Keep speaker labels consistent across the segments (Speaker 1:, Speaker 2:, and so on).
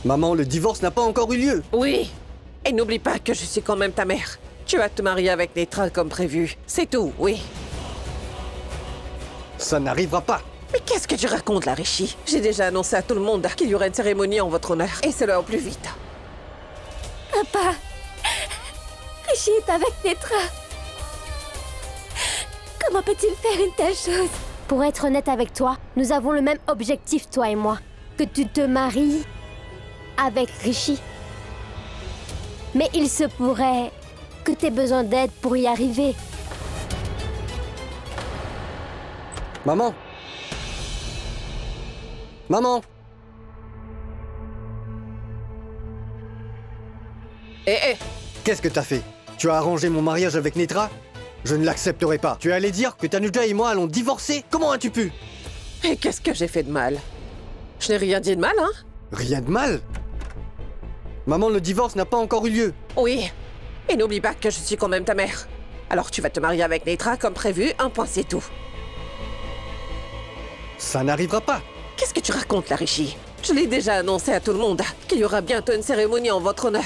Speaker 1: Maman, le divorce n'a pas encore eu lieu.
Speaker 2: Oui. Et n'oublie pas que je suis quand même ta mère. Tu vas te marier avec Netra comme prévu. C'est tout, oui.
Speaker 1: Ça n'arrivera pas.
Speaker 2: Mais qu'est-ce que tu racontes là, Rishi? J'ai déjà annoncé à tout le monde qu'il y aurait une cérémonie en votre honneur. Et c'est-le au plus vite.
Speaker 3: Papa, Rishi est avec Netra. Comment peut-il faire une telle chose?
Speaker 4: Pour être honnête avec toi, nous avons le même objectif, toi et moi. Que tu te maries avec Rishi. Mais il se pourrait que tu aies besoin d'aide pour y arriver.
Speaker 1: Maman. Maman. Qu'est-ce que t'as fait? Tu as arrangé mon mariage avec Netra? Je ne l'accepterai pas. Tu allais dire que Tanuja et moi allons divorcer? Comment as-tu pu?
Speaker 2: Et qu'est-ce que j'ai fait de mal? Je n'ai rien dit de mal, hein?
Speaker 1: Rien de mal. Maman, le divorce n'a pas encore eu lieu.
Speaker 2: Oui. Et n'oublie pas que je suis quand même ta mère. Alors tu vas te marier avec Netra comme prévu, un point c'est tout.
Speaker 1: Ça n'arrivera pas.
Speaker 2: Qu'est-ce que tu racontes là, Rishi? Je l'ai déjà annoncé à tout le monde qu'il y aura bientôt une cérémonie en votre honneur.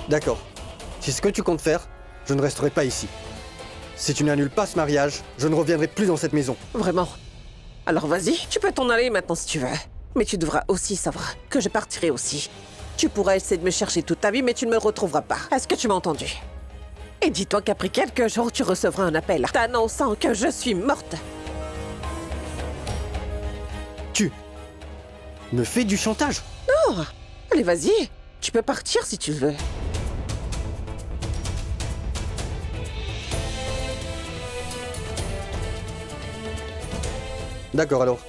Speaker 1: D'accord. Si c'est ce que tu comptes faire, je ne resterai pas ici. Si tu n'annules pas ce mariage, je ne reviendrai plus dans cette maison.
Speaker 2: Vraiment? Alors vas-y, tu peux t'en aller maintenant si tu veux. Mais tu devras aussi savoir que je partirai aussi. Tu pourras essayer de me chercher toute ta vie, mais tu ne me retrouveras pas. Est-ce que tu m'as entendu? Et dis-toi qu'après quelques jours, tu recevras un appel t'annonçant que je suis morte.
Speaker 1: Tu me fais du chantage?
Speaker 2: Non! Allez, vas-y. Tu peux partir si tu veux.
Speaker 1: D'accord alors.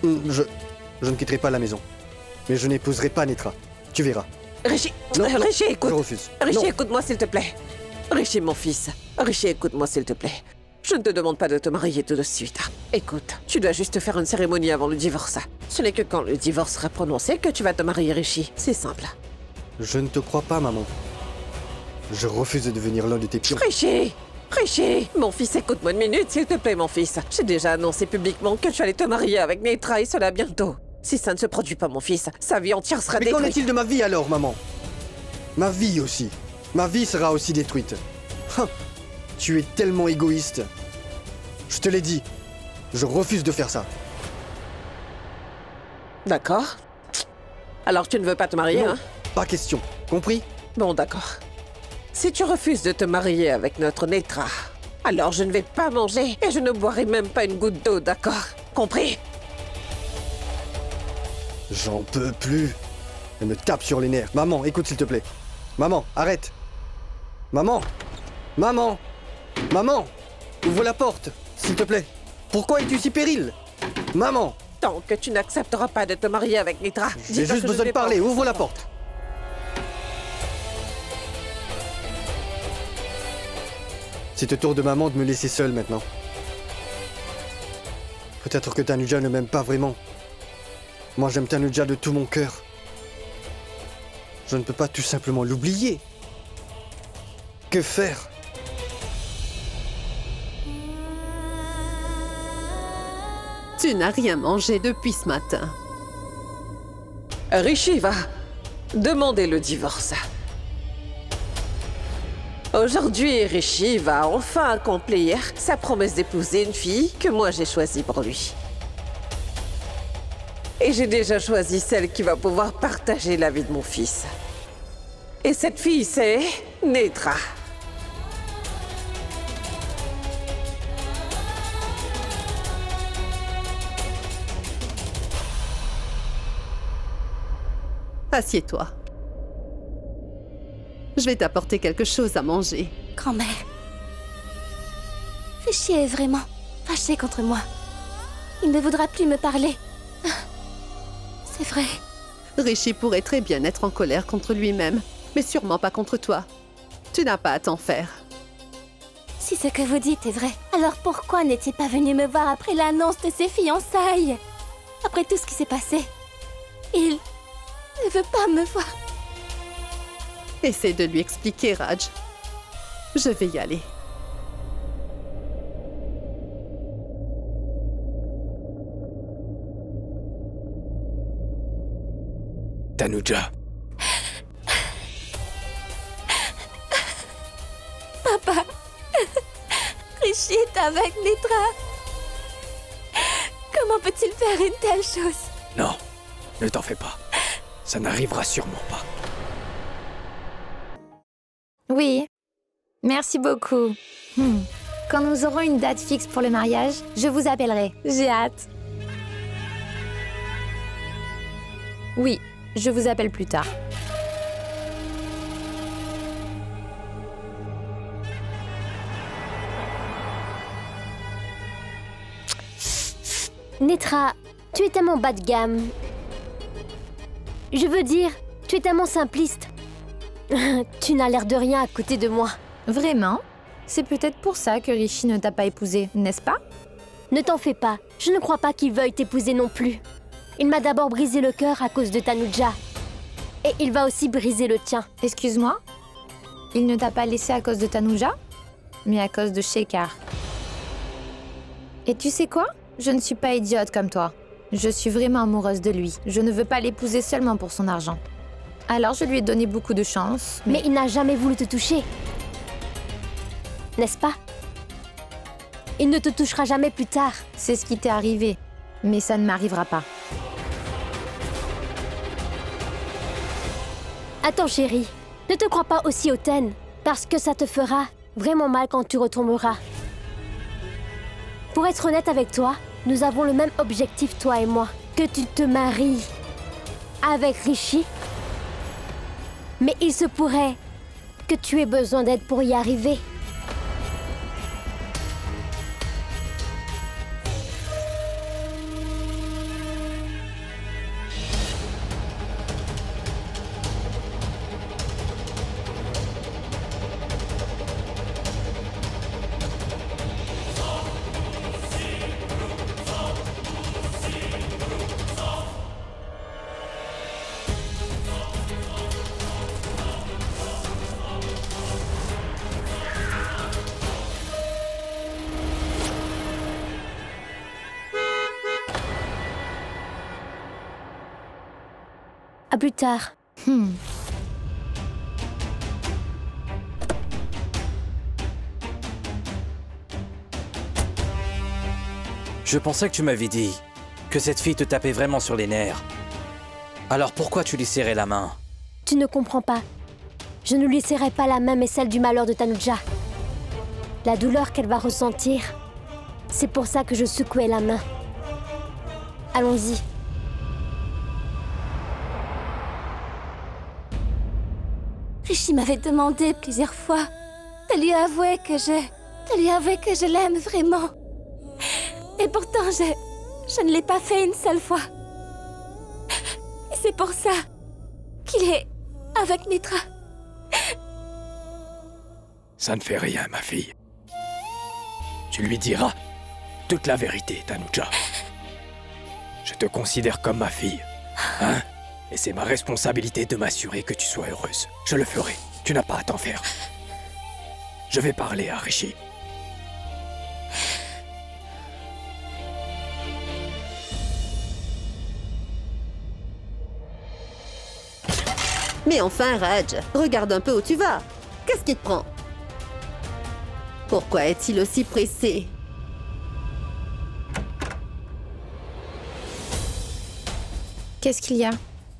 Speaker 1: Je ne quitterai pas la maison. Mais je n'épouserai pas Netra. Tu verras.
Speaker 2: Rishi,
Speaker 1: Non, non,
Speaker 2: Rishi, écoute.
Speaker 1: je refuse.
Speaker 2: Rishi,
Speaker 1: Non.
Speaker 2: écoute-moi s'il te plaît. Rishi, mon fils. Rishi, écoute-moi s'il te plaît. Je ne te demande pas de te marier tout de suite. Écoute, tu dois juste faire une cérémonie avant le divorce. Ce n'est que quand le divorce sera prononcé que tu vas te marier, Rishi. C'est simple.
Speaker 1: Je ne te crois pas, maman. Je refuse de devenir l'un de tes pions.
Speaker 2: Rishi! Rishi! Mon fils, écoute-moi une minute, s'il te plaît, mon fils. J'ai déjà annoncé publiquement que tu allais te marier avec Netra et cela bientôt. Si ça ne se produit pas, mon fils, sa vie entière sera
Speaker 1: Mais qu'en
Speaker 2: détruite.
Speaker 1: est-il de ma vie alors, maman? Ma vie aussi. Ma vie sera aussi détruite. Hein, tu es tellement égoïste. Je te l'ai dit. Je refuse de faire ça.
Speaker 2: D'accord. Alors tu ne veux pas te marier,
Speaker 1: Non,
Speaker 2: hein?
Speaker 1: pas question. Compris?
Speaker 2: Bon, d'accord. Si tu refuses de te marier avec notre Netra, alors je ne vais pas manger et je ne boirai même pas une goutte d'eau, d'accord? Compris?
Speaker 1: J'en peux plus. Elle me tape sur les nerfs. Maman, écoute s'il te plaît. Maman, arrête. Maman. Maman. Maman. Ouvre la porte, s'il te plaît. Pourquoi es-tu si péril? Maman.
Speaker 2: Tant que tu n'accepteras pas de te marier avec Netra,
Speaker 1: J'ai juste besoin de parler. Ouvre la porte. C'est au tour de maman de me laisser seule maintenant. Peut-être que Tanuja ne m'aime pas vraiment. Moi, j'aime Tanuja de tout mon cœur. Je ne peux pas tout simplement l'oublier. Que faire?
Speaker 5: Tu n'as rien mangé depuis ce matin.
Speaker 2: Rishi va demander le divorce. Aujourd'hui, Rishi va enfin accomplir sa promesse d'épouser une fille que moi j'ai choisie pour lui. Et j'ai déjà choisi celle qui va pouvoir partager la vie de mon fils. Et cette fille, c'est Netra.
Speaker 5: Assieds-toi. Je vais t'apporter quelque chose à manger.
Speaker 3: Grand-mère, Rishi est vraiment fâché contre moi. Il ne voudra plus me parler. C'est vrai.
Speaker 5: Rishi pourrait très bien être en colère contre lui-même, mais sûrement pas contre toi. Tu n'as pas à t'en faire.
Speaker 3: Si ce que vous dites est vrai, alors pourquoi n'est-il pas venu me voir après l'annonce de ses fiançailles? Après tout ce qui s'est passé, il ne veut pas me voir.
Speaker 5: Essaie de lui expliquer, Raj. Je vais y aller.
Speaker 6: Tanuja.
Speaker 3: Papa, Rishi est avec Netra. Comment peut-il faire une telle chose?
Speaker 6: Non, ne t'en fais pas. Ça n'arrivera sûrement pas.
Speaker 7: Oui, merci beaucoup. Quand nous aurons une date fixe pour le mariage, je vous appellerai. J'ai hâte. Oui, je vous appelle plus tard.
Speaker 4: Netra, tu es tellement bas de gamme. Je veux dire, tu es tellement simpliste. Tu n'as l'air de rien à côté de moi.
Speaker 7: Vraiment? C'est peut-être pour ça que Rishi ne t'a pas épousée, n'est-ce pas?
Speaker 4: Ne t'en fais pas, je ne crois pas qu'il veuille t'épouser non plus. Il m'a d'abord brisé le cœur à cause de Tanuja. Et il va aussi briser le tien.
Speaker 7: Excuse-moi? Il ne t'a pas laissé à cause de Tanuja, mais à cause de Shekhar. Et tu sais quoi? Je ne suis pas idiote comme toi. Je suis vraiment amoureuse de lui. Je ne veux pas l'épouser seulement pour son argent. Alors je lui ai donné beaucoup de chance,
Speaker 4: Mais il n'a jamais voulu te toucher. N'est-ce pas? Il ne te touchera jamais plus tard.
Speaker 7: c'est ce qui t'est arrivé. Mais ça ne m'arrivera pas.
Speaker 4: Attends chérie, ne te crois pas aussi hautaine, parce que ça te fera vraiment mal quand tu retomberas. Pour être honnête avec toi, nous avons le même objectif, toi et moi. Que tu te maries avec Rishi. Mais il se pourrait que tu aies besoin d'aide pour y arriver. À plus tard.
Speaker 6: Je pensais que tu m'avais dit que cette fille te tapait vraiment sur les nerfs. Alors pourquoi tu lui serrais la main?
Speaker 4: Tu ne comprends pas. Je ne lui serrai pas la main, mais celle du malheur de Tanuja. La douleur qu'elle va ressentir, c'est pour ça que je secouais la main. Allons-y.
Speaker 3: Rishi m'avait demandé plusieurs fois de lui avouer que je l'aime vraiment. Et pourtant, je ne l'ai pas fait une seule fois. Et c'est pour ça qu'il est avec Netra.
Speaker 6: Ça ne fait rien, ma fille. Tu lui diras toute la vérité, Tanuja. Je te considère comme ma fille. Hein? Et c'est ma responsabilité de m'assurer que tu sois heureuse. Je le ferai. Tu n'as pas à t'en faire. Je vais parler à Rishi.
Speaker 5: Mais enfin, Raj, regarde un peu où tu vas. Qu'est-ce qui te prend? Pourquoi est-il aussi pressé?
Speaker 7: Qu'est-ce qu'il y a?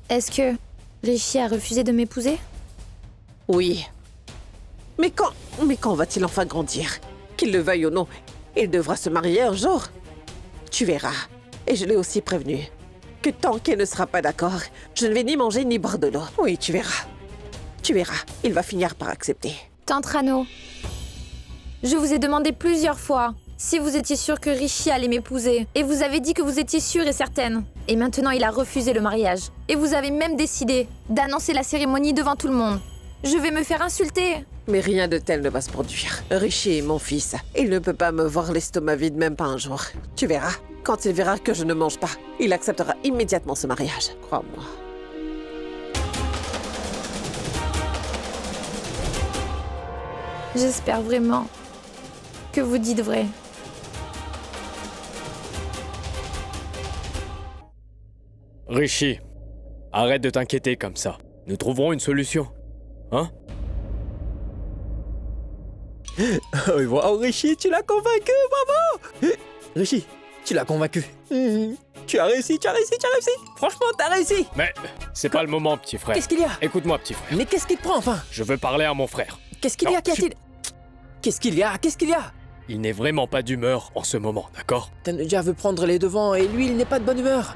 Speaker 7: Est-ce que Rishi a refusé de m'épouser?
Speaker 2: Oui. Mais quand va-t-il enfin grandir? Qu'il le veuille ou non, il devra se marier un jour. Tu verras. Et je l'ai aussi prévenu. Que tant qu'elle ne sera pas d'accord, je ne vais ni manger ni boire de l'eau. Oui, tu verras. Tu verras. Il va finir par accepter.
Speaker 7: Tante Rano, je vous ai demandé plusieurs fois si vous étiez sûre que Rishi allait m'épouser. Et vous avez dit que vous étiez sûre et certaine. Et maintenant, il a refusé le mariage. Et vous avez même décidé d'annoncer la cérémonie devant tout le monde. Je vais me faire insulter.
Speaker 2: Mais rien de tel ne va se produire. Rishi est mon fils. Il ne peut pas me voir l'estomac vide même pas un jour. Tu verras. Quand il verra que je ne mange pas, il acceptera immédiatement ce mariage. Crois-moi.
Speaker 7: J'espère vraiment que vous dites vrai.
Speaker 6: Rishi, Arrête de t'inquiéter comme ça. Nous trouverons une solution. Hein?
Speaker 8: Wow, Rishi, tu l'as convaincu, bravo! Rishi, tu l'as convaincu. Tu as réussi, tu as réussi, tu as réussi. Franchement, t'as réussi.
Speaker 6: Mais c'est pas le moment, petit frère.
Speaker 8: Qu'est-ce qu'il y a?
Speaker 6: Écoute-moi, petit frère.
Speaker 8: Mais qu'est-ce qui te prend, enfin?
Speaker 6: Je veux parler à mon frère.
Speaker 8: Qu'est-ce qu'il y
Speaker 6: Non,
Speaker 8: a? Qu'y a-t-il? Qu'est-ce qu'il y a? Qu'est-ce qu'il y a?
Speaker 6: Il n'est vraiment pas d'humeur en ce moment, d'accord?
Speaker 8: Tanuja veut prendre les devants et lui, il n'est pas de bonne humeur.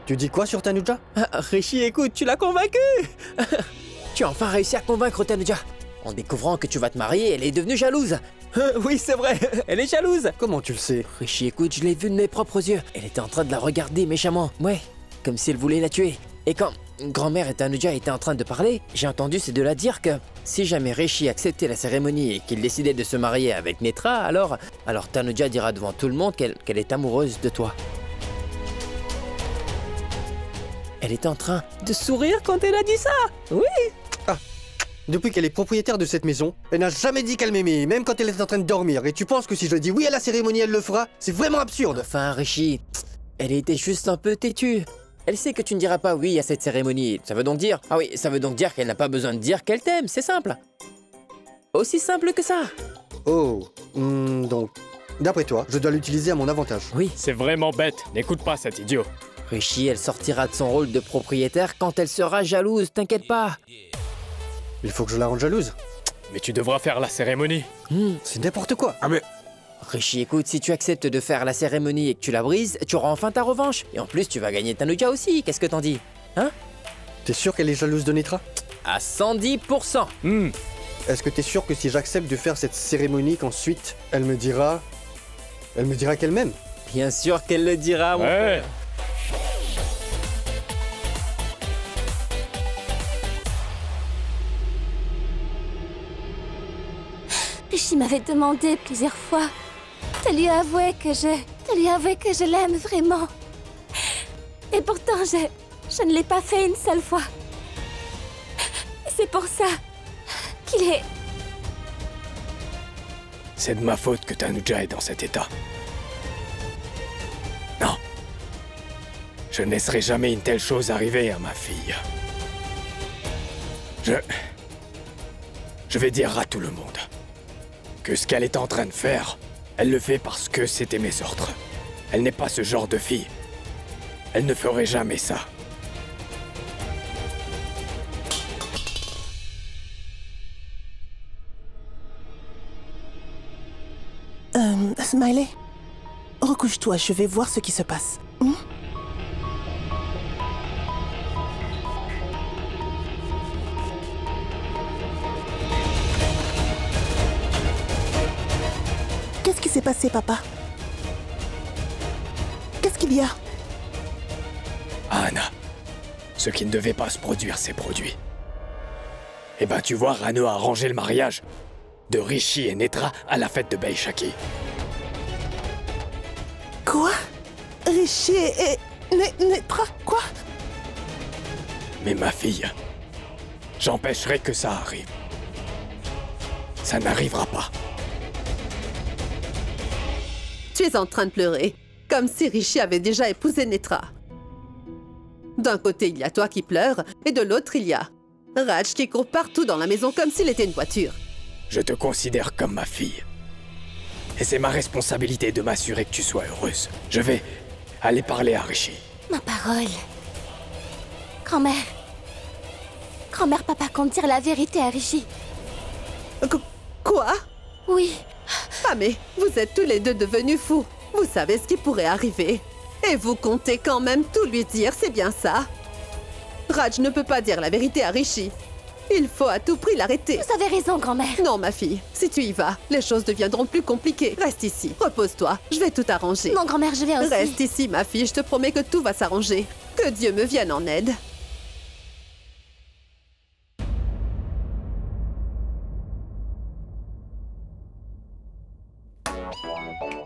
Speaker 1: Tu dis quoi sur Tanuja?
Speaker 8: Rishi, écoute, tu l'as convaincu. Tu as enfin réussi à convaincre Tanuja. En découvrant que tu vas te marier, elle est devenue jalouse. Oui, c'est vrai, elle est jalouse.
Speaker 1: Comment tu le sais?
Speaker 8: Rishi, écoute, je l'ai vue de mes propres yeux. Elle était en train de la regarder méchamment. Ouais, comme si elle voulait la tuer. Et quand grand-mère et Tanuja étaient en train de parler, j'ai entendu ces deux-là dire que si jamais Rishi acceptait la cérémonie et qu'il décidait de se marier avec Netra, alors Tanuja dira devant tout le monde qu'elle est amoureuse de toi. Elle était en train de sourire quand elle a dit ça. Oui.
Speaker 1: Depuis qu'elle est propriétaire de cette maison, elle n'a jamais dit qu'elle m'aimait, même quand elle était en train de dormir. Et tu penses que si je dis oui à la cérémonie, elle le fera? C'est vraiment absurde.
Speaker 8: Enfin, Rishi, elle était juste un peu têtue. Elle sait que tu ne diras pas oui à cette cérémonie. Ça veut donc dire... Ah oui, ça veut donc dire qu'elle n'a pas besoin de dire qu'elle t'aime, c'est simple. Aussi simple que ça.
Speaker 1: Oh, donc, d'après toi, je dois l'utiliser à mon avantage.
Speaker 8: Oui.
Speaker 6: C'est vraiment bête. N'écoute pas cet idiot.
Speaker 8: Rishi, elle sortira de son rôle de propriétaire quand elle sera jalouse, t'inquiète pas.
Speaker 1: Il faut que je la rende jalouse.
Speaker 6: Mais tu devras faire la cérémonie.
Speaker 1: C'est n'importe quoi.
Speaker 6: Ah mais...
Speaker 8: Rishi, écoute, si tu acceptes de faire la cérémonie et que tu la brises, tu auras enfin ta revanche. Et en plus, tu vas gagner Tanuja aussi, qu'est-ce que t'en dis? Hein?
Speaker 1: T'es sûr qu'elle est jalouse de Netra?
Speaker 8: À 110%.
Speaker 1: Est-ce que t'es sûr que si j'accepte de faire cette cérémonie, qu'ensuite, elle me dira qu'elle m'aime?
Speaker 8: Bien sûr qu'elle le dira, mon
Speaker 6: Ouais.
Speaker 8: frère.
Speaker 3: Rishi m'avait demandé plusieurs fois de lui avouer que je l'aime vraiment. Et pourtant, je ne l'ai pas fait une seule fois. C'est pour ça qu'il est...
Speaker 6: C'est de ma faute que Tanuja est dans cet état. Non. Je ne laisserai jamais une telle chose arriver à ma fille. Je vais dire à tout le monde que ce qu'elle est en train de faire, elle le fait parce que c'était mes ordres. Elle n'est pas ce genre de fille. Elle ne ferait jamais ça.
Speaker 9: Smiley, recouche-toi, je vais voir ce qui se passe. Qu'est-ce qui s'est passé, papa? Qu'est-ce qu'il y a?
Speaker 6: Anna, ce qui ne devait pas se produire s'est produit. Eh ben tu vois, Rano a arrangé le mariage de Rishi et Netra à la fête de Baishaki.
Speaker 9: Quoi? Rishi et... Netra, quoi?
Speaker 6: Mais ma fille, j'empêcherai que ça arrive. Ça n'arrivera pas.
Speaker 5: Tu es en train de pleurer, comme si Rishi avait déjà épousé Netra. D'un côté, il y a toi qui pleures, et de l'autre, il y a Raj qui court partout dans la maison comme s'il était une voiture.
Speaker 6: Je te considère comme ma fille. Et c'est ma responsabilité de m'assurer que tu sois heureuse. Je vais aller parler à Rishi.
Speaker 3: Ma parole. Grand-mère. Grand-mère, papa compte dire la vérité à Rishi.
Speaker 5: Quoi?
Speaker 3: Oui.
Speaker 5: Ah mais, vous êtes tous les deux devenus fous. Vous savez ce qui pourrait arriver. Et vous comptez quand même tout lui dire, c'est bien ça? Raj ne peut pas dire la vérité à Rishi. Il faut à tout prix l'arrêter.
Speaker 3: Vous avez raison, grand-mère.
Speaker 5: Non, ma fille, si tu y vas, les choses deviendront plus compliquées. Reste ici, repose-toi, je vais tout arranger.
Speaker 3: Non, grand-mère, je viens aussi.
Speaker 5: Reste ici, ma fille, je te promets que tout va s'arranger. Que Dieu me vienne en aide.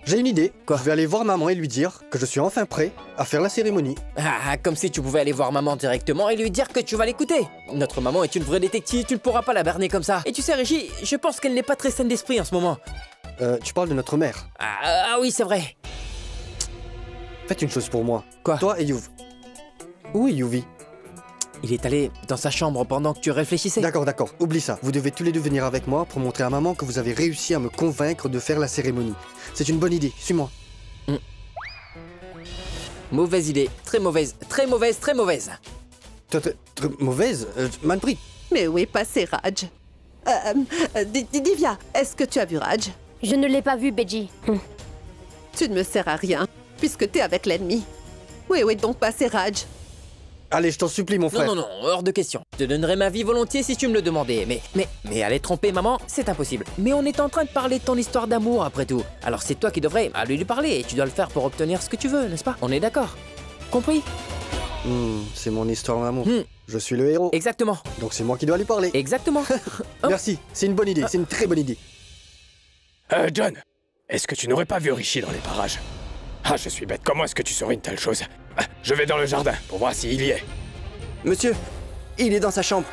Speaker 1: J'ai une idée.
Speaker 8: Quoi?
Speaker 1: Je vais aller voir maman et lui dire que je suis enfin prêt à faire la cérémonie.
Speaker 8: Ah, comme si tu pouvais aller voir maman directement et lui dire que tu vas l'écouter. Notre maman est une vraie détective, tu ne pourras pas la berner comme ça. Et tu sais, Rishi, je pense qu'elle n'est pas très saine d'esprit en ce moment.
Speaker 1: Tu parles de notre mère.
Speaker 8: Ah oui, c'est vrai.
Speaker 1: Faites une chose pour moi.
Speaker 8: Quoi?
Speaker 1: Toi et Yuv. Où est Yuvi?
Speaker 8: Il est allé dans sa chambre pendant que tu réfléchissais.
Speaker 1: D'accord, d'accord, oublie ça. Vous devez tous les deux venir avec moi pour montrer à maman que vous avez réussi à me convaincre de faire la cérémonie. C'est une bonne idée, suis-moi.
Speaker 8: Mauvaise idée. Très mauvaise. Très mauvaise, très mauvaise.
Speaker 1: Très mauvaise Manpreet.
Speaker 5: Mais où est passé Raj? Divya, est-ce que tu as vu Raj?
Speaker 4: Je ne l'ai pas vu, Beji.
Speaker 5: Tu ne me sers à rien, puisque t'es avec l'ennemi. Où est donc passé Raj?
Speaker 1: Allez, je t'en supplie, mon frère.
Speaker 8: Non, hors de question. Je te donnerais ma vie volontiers si tu me le demandais. Mais aller tromper maman, c'est impossible. Mais on est en train de parler de ton histoire d'amour après tout. Alors c'est toi qui devrais aller lui parler et tu dois le faire pour obtenir ce que tu veux, n'est-ce pas? On est d'accord? Compris?
Speaker 1: C'est mon histoire d'amour. Je suis le héros.
Speaker 8: Exactement.
Speaker 1: Donc c'est moi qui dois lui parler.
Speaker 8: Exactement.
Speaker 1: Merci, c'est une bonne idée, c'est une très bonne idée.
Speaker 6: John, est-ce que tu n'aurais pas vu Rishi dans les parages? Ah, je suis bête, comment est-ce que tu saurais une telle chose? Je vais dans le jardin pour voir s'il y est.
Speaker 10: Monsieur, il est dans sa chambre.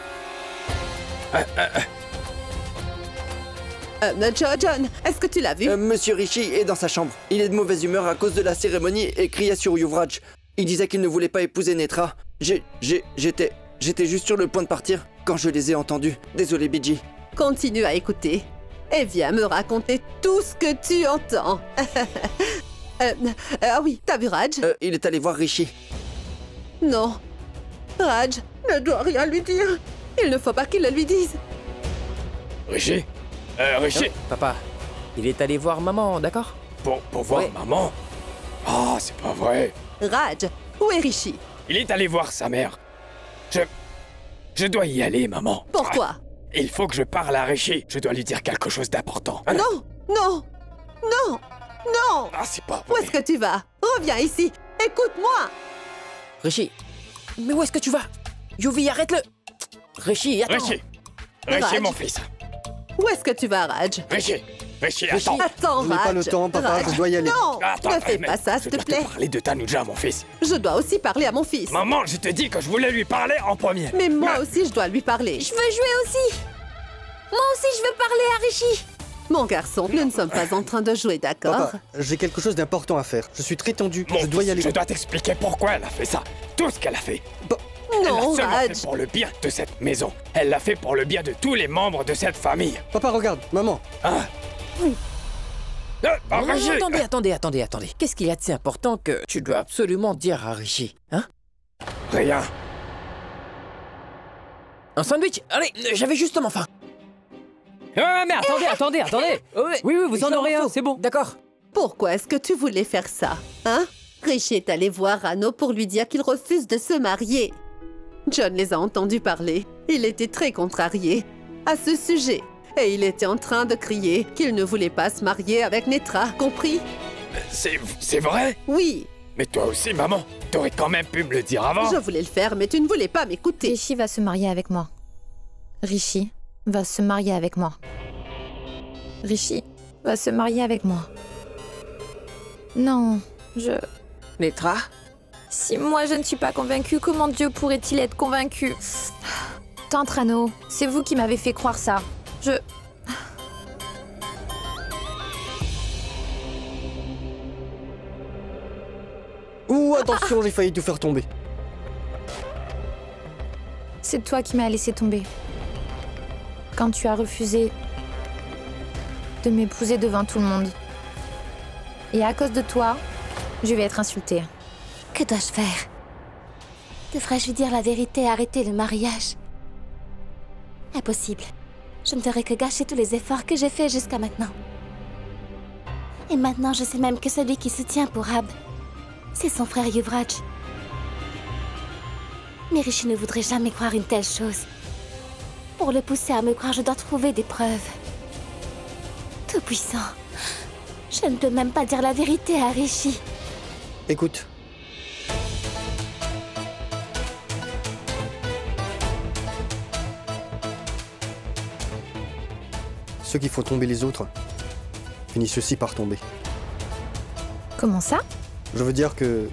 Speaker 5: John, est-ce que tu l'as vu?
Speaker 10: Monsieur Rishi est dans sa chambre. Il est de mauvaise humeur à cause de la cérémonie et criait sur Yuvraj. Il disait qu'il ne voulait pas épouser Netra. J'étais juste sur le point de partir quand je les ai entendus. Désolé, Biji.
Speaker 5: Continue à écouter et viens me raconter tout ce que tu entends. Ah oui, t'as vu Raj?
Speaker 10: Il est allé voir Rishi.
Speaker 5: Non. Raj ne doit rien lui dire. Il ne faut pas qu'il le lui dise.
Speaker 6: Rishi? Rishi?
Speaker 8: Papa, il est allé voir maman, d'accord?
Speaker 6: Pour voir maman? Ah, c'est pas vrai.
Speaker 5: Raj, où est Rishi?
Speaker 6: Il est allé voir sa mère. Je dois y aller, maman.
Speaker 5: Pourquoi?
Speaker 6: Il faut que je parle à Rishi. Je dois lui dire quelque chose d'important.
Speaker 5: Non, non, non, non.
Speaker 6: Ah, c'est pas vrai.
Speaker 5: Où est-ce que tu vas? Reviens ici. Écoute-moi.
Speaker 8: Rishi, mais où est-ce que tu vas? Yuvi, arrête-le. Rishi, attends.
Speaker 6: Rishi,
Speaker 5: Raj.
Speaker 6: mon fils.
Speaker 5: Où est-ce que tu vas, Raj?
Speaker 6: Rishi, attends.
Speaker 5: Attends,
Speaker 1: Je n'ai
Speaker 5: Raj.
Speaker 1: pas le temps, papa,
Speaker 5: Raj.
Speaker 1: je dois y aller.
Speaker 5: Non,
Speaker 6: Attends,
Speaker 5: ne fais
Speaker 6: mais
Speaker 5: pas ça, s'il te
Speaker 6: Je
Speaker 5: plaît.
Speaker 6: dois te parler de Tanuja, mon fils.
Speaker 5: Je dois aussi parler à mon fils.
Speaker 6: Maman, je te dis que je voulais lui parler en premier.
Speaker 5: Mais moi aussi, je dois lui parler.
Speaker 4: Je veux jouer aussi. Moi aussi, je veux parler à Rishi.
Speaker 5: Mon garçon, nous ne sommes pas en train de jouer, d'accord?
Speaker 1: Papa, j'ai quelque chose d'important à faire. Je suis très tendu,
Speaker 6: Mon
Speaker 1: je dois y
Speaker 6: fils,
Speaker 1: aller.
Speaker 6: je dois t'expliquer pourquoi elle a fait ça. Tout ce qu'elle a fait. Elle
Speaker 5: Non,
Speaker 6: l'a seulement
Speaker 5: Raj.
Speaker 6: fait pour le bien de cette maison. Elle l'a fait pour le bien de tous les membres de cette famille.
Speaker 1: Papa, regarde, maman.
Speaker 6: Rishi.
Speaker 8: Attendez. Qu'est-ce qu'il y a de si important que tu dois absolument dire à Rishi, hein?
Speaker 6: Rien.
Speaker 8: Un sandwich? Allez, j'avais justement faim.
Speaker 11: Mais attendez. Oui, vous en aurez un, c'est bon.
Speaker 8: D'accord.
Speaker 5: Pourquoi est-ce que tu voulais faire ça, hein? Rishi est allé voir Rano pour lui dire qu'il refuse de se marier. John les a entendus parler. Il était très contrarié à ce sujet. Et il était en train de crier qu'il ne voulait pas se marier avec Netra, compris?
Speaker 6: C'est vrai?
Speaker 5: Oui,
Speaker 6: Mais toi aussi, maman. T'aurais quand même pu me le dire avant.
Speaker 5: je voulais le faire, mais tu ne voulais pas m'écouter.
Speaker 7: Rishi va se marier avec moi. Rishi va se marier avec moi. Rishi va se marier avec moi. Non,
Speaker 2: Netra?
Speaker 7: Si moi je ne suis pas convaincue, comment Dieu pourrait-il être convaincu? Tante Rano, c'est vous qui m'avez fait croire ça.
Speaker 1: Ouh, attention, j'ai failli tout faire tomber.
Speaker 7: C'est toi qui m'as laissé tomber. Quand tu as refusé de m'épouser devant tout le monde. Et à cause de toi, je vais être insultée.
Speaker 3: Que dois-je faire? Devrais-je lui dire la vérité et arrêter le mariage? Impossible. Je ne ferai que gâcher tous les efforts que j'ai faits jusqu'à maintenant. Et maintenant, je sais même que celui qui se tient pour Ab, c'est son frère Yuvraj. Mais Rishi ne voudrait jamais croire une telle chose. Pour le pousser à me croire, je dois trouver des preuves. Tout-puissant. Je ne peux même pas dire la vérité à Rishi.
Speaker 1: Écoute. Ceux qui font tomber les autres finissent aussi par tomber.
Speaker 7: Comment ça?
Speaker 1: Je veux dire que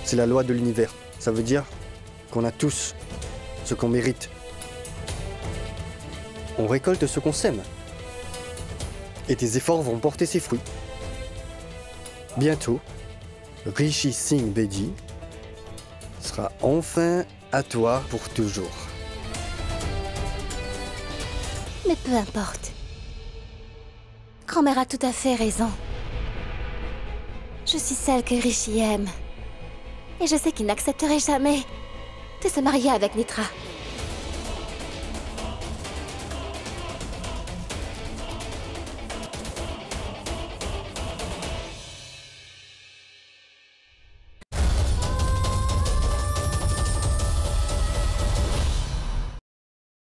Speaker 1: c'est la loi de l'univers. Ça veut dire qu'on a tous ce qu'on mérite. On récolte ce qu'on sème. Et tes efforts vont porter ses fruits. Bientôt, Rishi Singh Beji sera enfin à toi pour toujours.
Speaker 3: Mais peu importe. Grand-mère a tout à fait raison. Je suis celle que Rishi aime. Et je sais qu'il n'accepterait jamais de se marier avec Nitra.